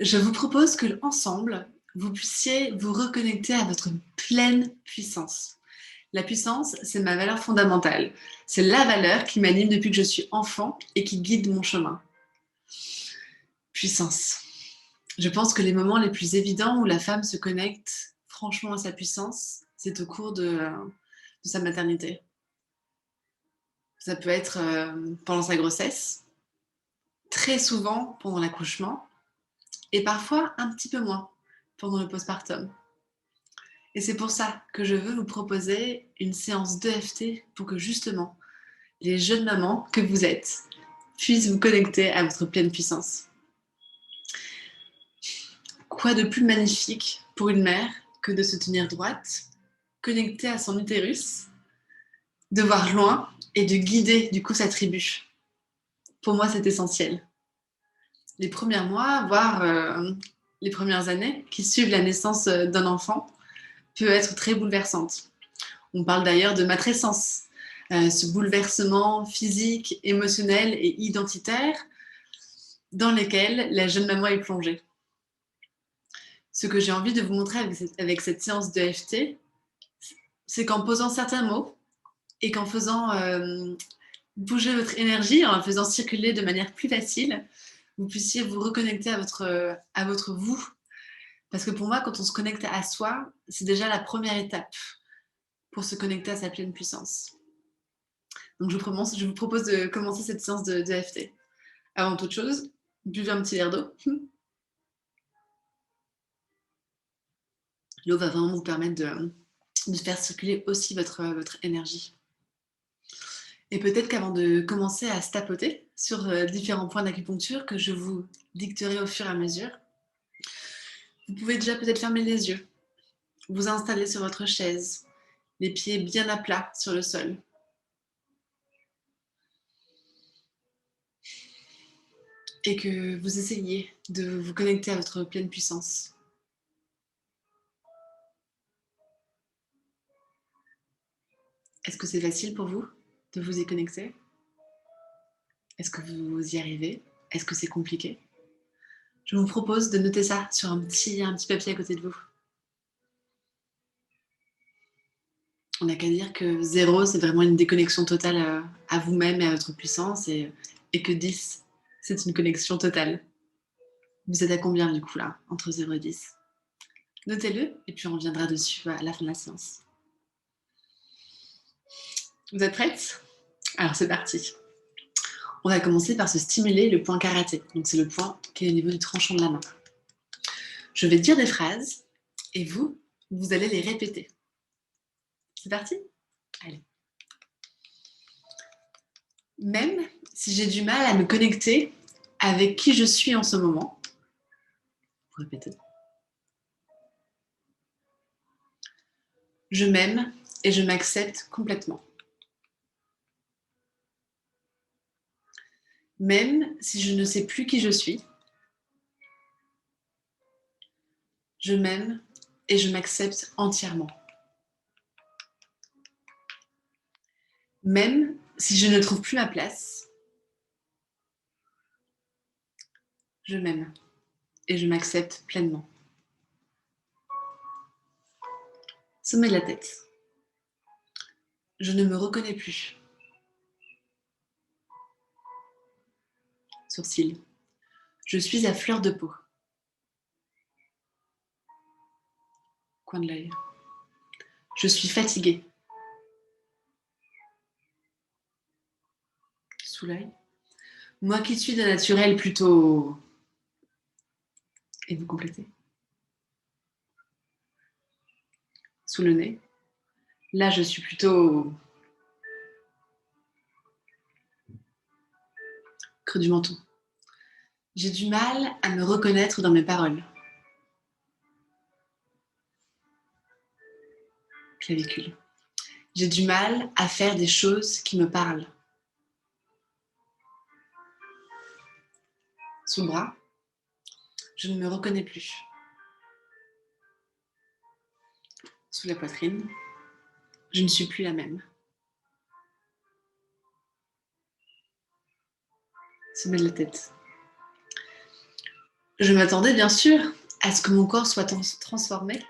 Je vous propose que ensemble, vous puissiez vous reconnecter à votre pleine puissance. La puissance, c'est ma valeur fondamentale. C'est la valeur qui m'anime depuis que je suis enfant et qui guide mon chemin. Puissance. Je pense que les moments les plus évidents où la femme se connecte franchement à sa puissance, c'est au cours de sa maternité. Ça peut être pendant sa grossesse, très souvent pendant l'accouchement, et parfois un petit peu moins pendant le postpartum. Et c'est pour ça que je veux vous proposer une séance d'EFT pour que justement les jeunes mamans que vous êtes puissent vous connecter à votre pleine puissance. Quoi de plus magnifique pour une mère que de se tenir droite, connectée à son utérus, de voir loin et de guider du coup sa tribu. Pour moi, c'est essentiel. Les premiers mois, voire les premières années qui suivent la naissance d'un enfant peut être très bouleversante. On parle d'ailleurs de matrescence, ce bouleversement physique, émotionnel et identitaire dans lequel la jeune maman est plongée. Ce que j'ai envie de vous montrer avec cette séance de d'EFT, c'est qu'en posant certains mots et qu'en faisant bouger votre énergie, en la faisant circuler de manière plus facile, vous puissiez vous reconnecter à votre vous. Parce que pour moi, quand on se connecte à soi, c'est déjà la première étape pour se connecter à sa pleine puissance. Donc je vous propose de commencer cette séance de d'EFT. Avant toute chose, buvez un petit verre d'eau. L'eau va vraiment vous permettre de faire circuler aussi votre énergie. Et peut-être qu'avant de commencer à se tapoter sur différents points d'acupuncture que je vous dicterai au fur et à mesure, vous pouvez déjà peut-être fermer les yeux, vous installer sur votre chaise, les pieds bien à plat sur le sol. Et que vous essayiez de vous connecter à votre pleine puissance. Est-ce que c'est facile pour vous de vous y connecter? Est-ce que vous y arrivez? Est-ce que c'est compliqué? Je vous propose de noter ça sur un petit papier à côté de vous. On n'a qu'à dire que 0, c'est vraiment une déconnexion totale à vous-même et à votre puissance, et que 10, c'est une connexion totale. Vous êtes à combien du coup là, entre 0 et 10? Notez-le, et puis on reviendra dessus à la fin de la séance. Vous êtes prêtes? Alors c'est parti. On va commencer par se stimuler le point karaté. Donc c'est le point qui est au niveau du tranchant de la main. Je vais dire des phrases et vous allez les répéter. C'est parti? Allez. Même si j'ai du mal à me connecter avec qui je suis en ce moment, vous répétez. Je m'aime et je m'accepte complètement. Même si je ne sais plus qui je suis, je m'aime et je m'accepte entièrement. Même si je ne trouve plus ma place, je m'aime et je m'accepte pleinement. Sommet de la tête. Je ne me reconnais plus. Sourcils. Je suis à fleur de peau. Coin de l'œil. Je suis fatiguée. Sous l'œil. Moi qui suis de naturel plutôt... Et vous complétez. Sous le nez. Là, je suis plutôt... Creux du menton. J'ai du mal à me reconnaître dans mes paroles. Clavicule. J'ai du mal à faire des choses qui me parlent. Sous le bras. Je ne me reconnais plus. Sous la poitrine. Je ne suis plus la même. Sommet de la tête. Je m'attendais bien sûr à ce que mon corps soit transformé.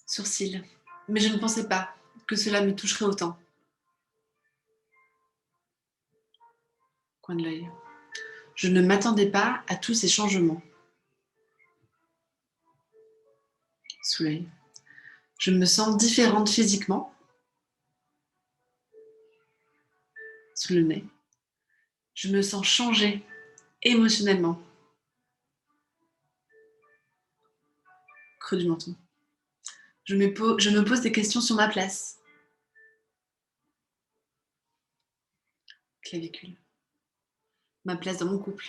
Sourcils. Mais je ne pensais pas que cela me toucherait autant. Coin de l'œil. Je ne m'attendais pas à tous ces changements. Sous l'œil. Je me sens différente physiquement. Sous le nez. Je me sens changée émotionnellement. Creux du menton. Je me pose des questions sur ma place. Clavicule. Ma place dans mon couple.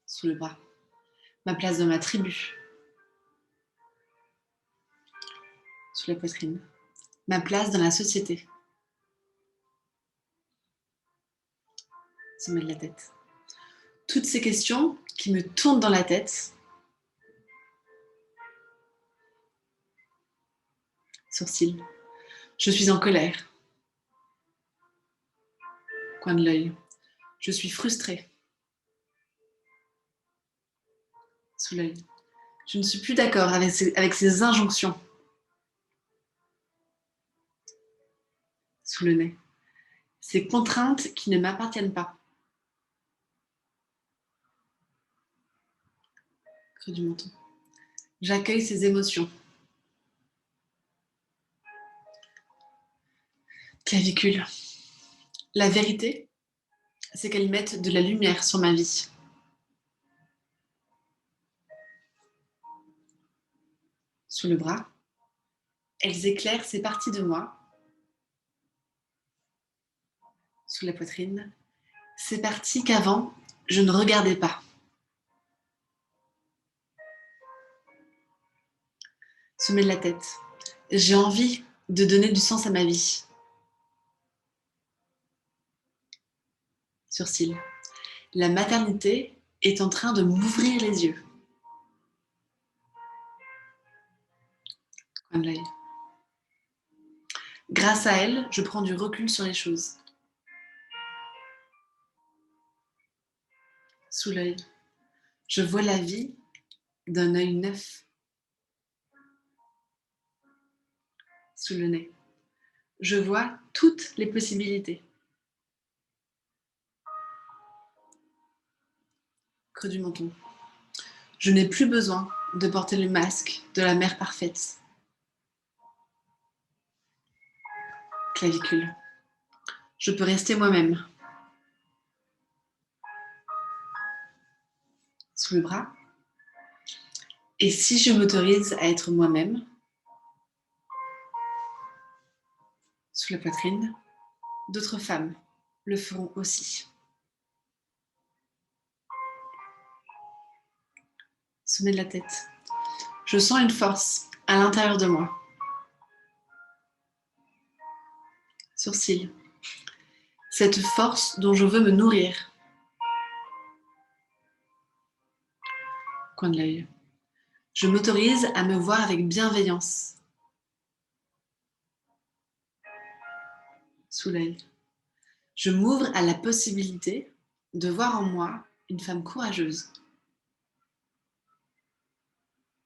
Sous le bras. Ma place dans ma tribu. Sous la poitrine. Ma place dans la société. Sommet de la tête. Toutes ces questions qui me tournent dans la tête. Sourcils. Je suis en colère. Coin de l'œil. Je suis frustrée. Sous l'œil. Je ne suis plus d'accord avec ces injonctions. Sous le nez. Ces contraintes qui ne m'appartiennent pas. Creux du menton. J'accueille ces émotions. Clavicule. La vérité, c'est qu'elles mettent de la lumière sur ma vie. Sous le bras. Elles éclairent ces parties de moi. Sous la poitrine. Ces parties qu'avant, je ne regardais pas. Sommet de la tête. J'ai envie de donner du sens à ma vie. Sourcils. La maternité est en train de m'ouvrir les yeux. Coin de l'œil. Grâce à elle, je prends du recul sur les choses. Sous l'œil. Je vois la vie d'un œil neuf. Sous le nez. Je vois toutes les possibilités. Creux du menton. Je n'ai plus besoin de porter le masque de la mère parfaite. Clavicule. Je peux rester moi-même. Sous le bras. Et si je m'autorise à être moi-même, sous la poitrine, d'autres femmes le feront aussi. Sommet de la tête. Je sens une force à l'intérieur de moi. Sourcils. Cette force dont je veux me nourrir. Coin de l'œil. Je m'autorise à me voir avec bienveillance. Sous l'œil. Je m'ouvre à la possibilité de voir en moi une femme courageuse.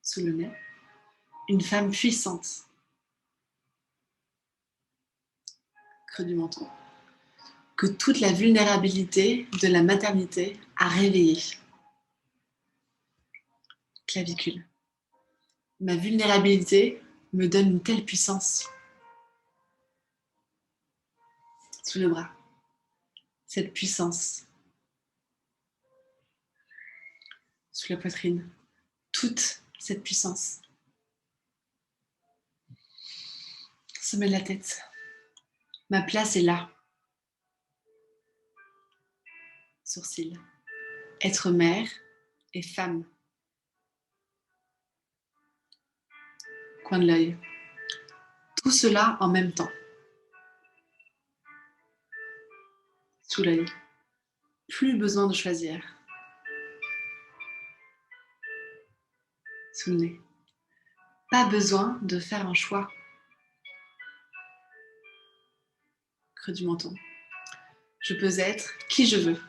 Sous le nez. Une femme puissante. Creux du menton. Que toute la vulnérabilité de la maternité a réveillé. Clavicule. Ma vulnérabilité me donne une telle puissance. Sous le bras. Cette puissance. Sous la poitrine. Toute cette puissance. Sommet de la tête. Ma place est là. Sourcils. Être mère et femme. Coin de l'œil. Tout cela en même temps. Sous l'œil. Plus besoin de choisir. Sous le nez. Pas besoin de faire un choix. Creux du menton. Je peux être qui je veux.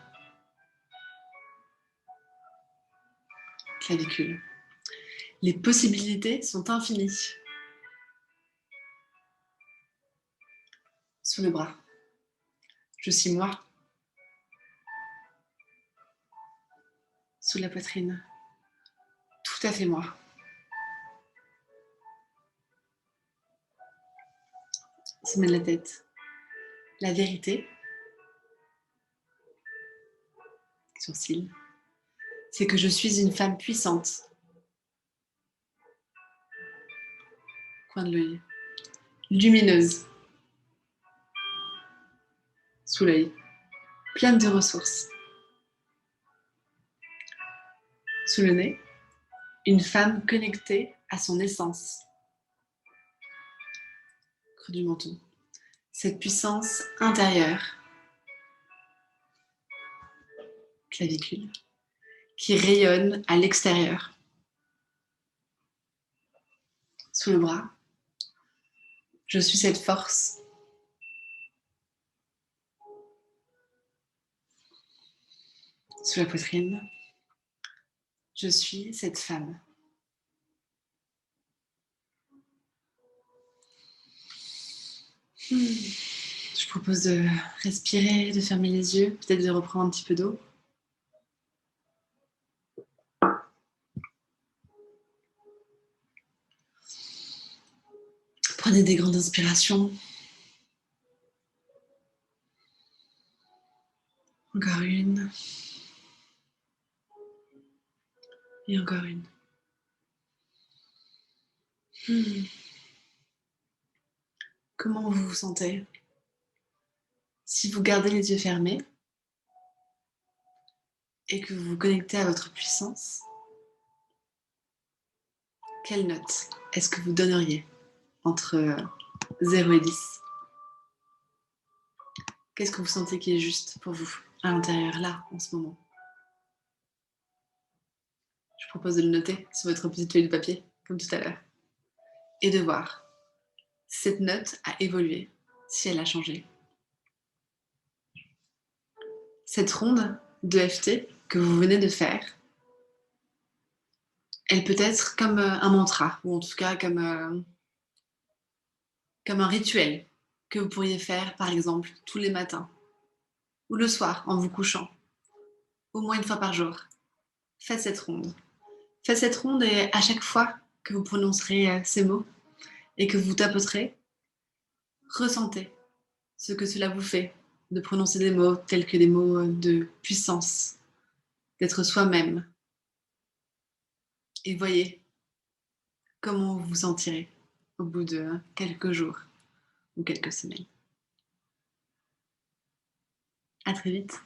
Clavicule. Les possibilités sont infinies. Sous le bras. Je suis moi. Sous la poitrine. Tout à fait moi. Sommet de la tête. La vérité. Sourcils. C'est que je suis une femme puissante. Coin de l'œil. Lumineuse. Sous l'œil. Pleine de ressources. Sous le nez. Une femme connectée à son essence. Creux du menton. Cette puissance intérieure. Clavicule. Qui rayonne à l'extérieur. Sous le bras. Je suis cette force. Sous la poitrine. Je suis cette femme. Je propose de respirer, de fermer les yeux, peut-être de reprendre un petit peu d'eau. Prenez des grandes inspirations. Encore une. Et encore une. Comment vous vous sentez? Si vous gardez les yeux fermés et que vous vous connectez à votre puissance, quelle note est-ce que vous donneriez entre 0 et 10? Qu'est-ce que vous sentez qui est juste pour vous à l'intérieur, là, en ce moment? Je propose de le noter sur votre petite feuille de papier, comme tout à l'heure, et de voir si cette note a évolué, si elle a changé. Cette ronde d'EFT que vous venez de faire, elle peut être comme un mantra, ou en tout cas comme un rituel que vous pourriez faire, par exemple, tous les matins, ou le soir, en vous couchant, au moins une fois par jour. Faites cette ronde. Faites cette ronde et à chaque fois que vous prononcerez ces mots et que vous tapoterez, ressentez ce que cela vous fait de prononcer des mots tels que des mots de puissance, d'être soi-même. Et voyez comment vous vous sentirez au bout de quelques jours ou quelques semaines. À très vite.